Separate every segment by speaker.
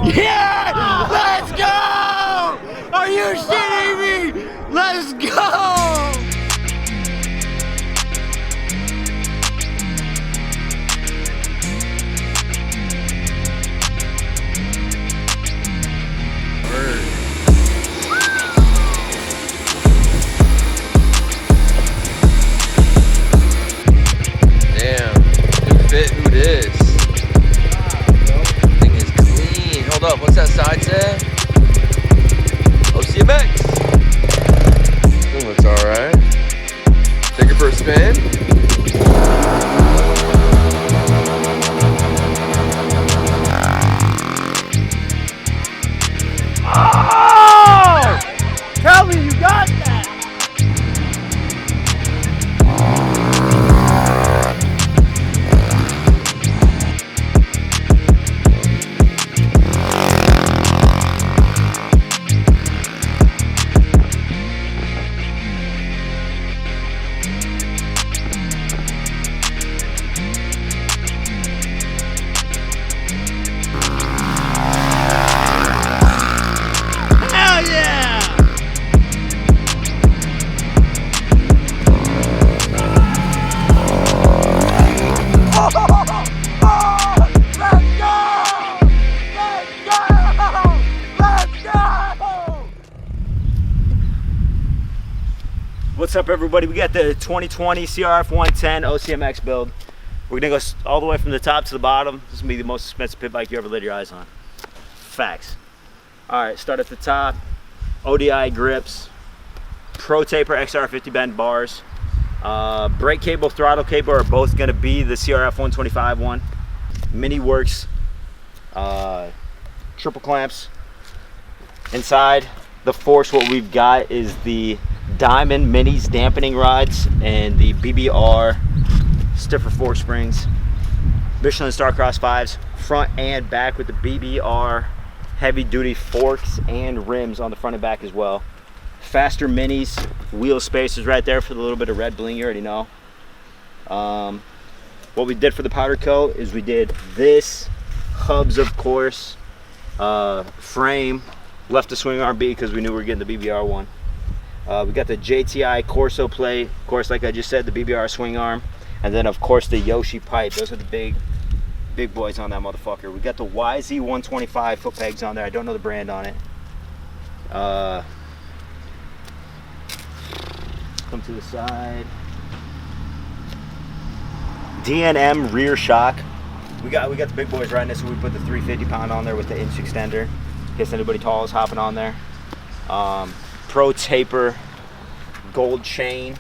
Speaker 1: Yeah! Let's go! Are you shitting me? Let's go!
Speaker 2: Damn, new fit, who this? Thing is clean. Hold up, what's that side say? OCMX. That looks alright. Take it for a spin.
Speaker 1: Oh! Tell me you got that! What's up, everybody? We got the 2020 CRF110 OCMX build. We're gonna go all the way from the top to the bottom. This is gonna be the most expensive pit bike you ever laid your eyes on. Facts. All right, start at the top. ODI Grips, ProTaper XR50 bend bars, brake cable, throttle cable are both gonna be the CRF125 one. Miniworx, triple clamps. Inside the forks, what we've got is the Diamond Minis dampening rods and the BBR stiffer fork springs, Michelin Starcross 5s, front and back with the BBR heavy duty forks and rims on the front and back as well. Faster Minis, wheel spacers right there for the little bit of red bling you already know. What we did for the powder coat is we did this, hubs of course, frame, left the swing arm beat because we knew we were getting the BBR one. We got the JTI Corso Plate, of course, like I just said, the BBR Swingarm, and then of course the Yoshi pipe. Those are the big boys on that motherfucker. We got the YZ125 Footpegs on there. I don't know the brand on it. Come to the side. D&M rear shock. We got the big boys riding this, so we put the 350 pound on there with the inch extender in case anybody tall is hopping on there. ProTaper gold chain.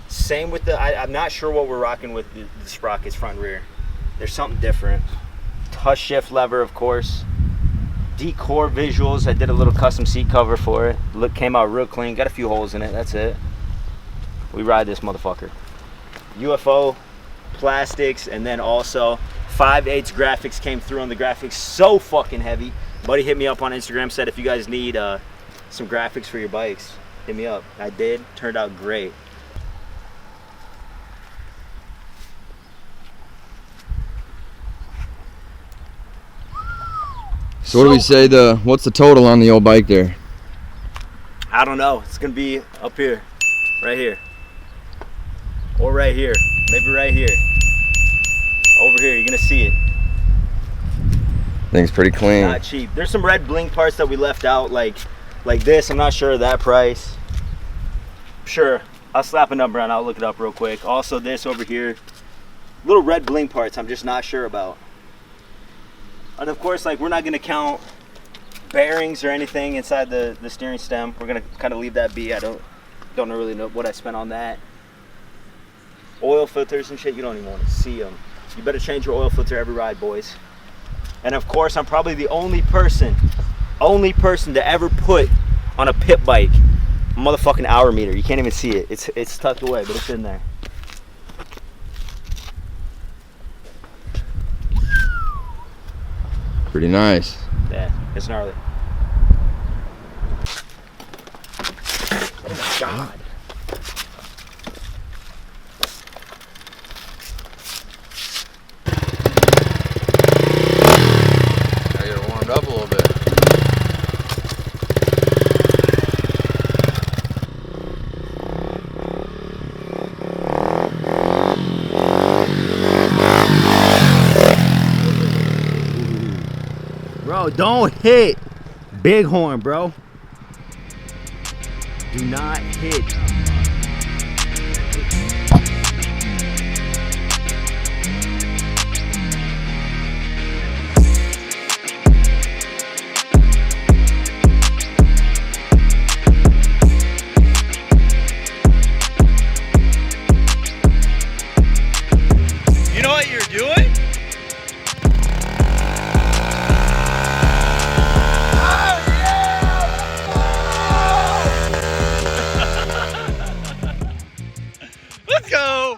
Speaker 1: Same with the, I'm not sure what we're rocking with the sprockets front and rear. There's something different. Tusk shift lever, of course. DCOR visuals. I did a little custom seat cover for it. Came out real clean. Got a few holes in it. That's it. We ride this motherfucker. UFO Plastics, and then also 5/8 graphics came through on the graphics. So fucking heavy. Buddy hit me up on Instagram, said if you guys need some graphics for your bikes, hit me up. I did. Turned out great.
Speaker 2: So what do we say what's the total on the old bike there?
Speaker 1: I don't know. It's gonna be up here, right here, or right here, maybe right here. Over here, you're gonna see it.
Speaker 2: Thing's pretty clean.
Speaker 1: Not cheap. There's some red bling parts that we left out, like this. I'm not sure of that price. Sure, I'll slap a number on. I'll look it up real quick. Also, this over here, little red bling parts. I'm just not sure about. And of course, like, we're not gonna count bearings or anything inside the steering stem. We're gonna kind of leave that be. I don't really know what I spent on that. Oil filters and shit, you don't even want to see them. You better change your oil filter every ride, boys. And of course, I'm probably the only person to ever put on a pit bike a motherfucking hour meter. You can't even see it. It's tucked away, but it's in there.
Speaker 2: Pretty nice.
Speaker 1: Yeah, it's gnarly. Oh my God. Bro, don't hit bighorn, bro. Do not hit.
Speaker 3: You know what you're doing? Let's go!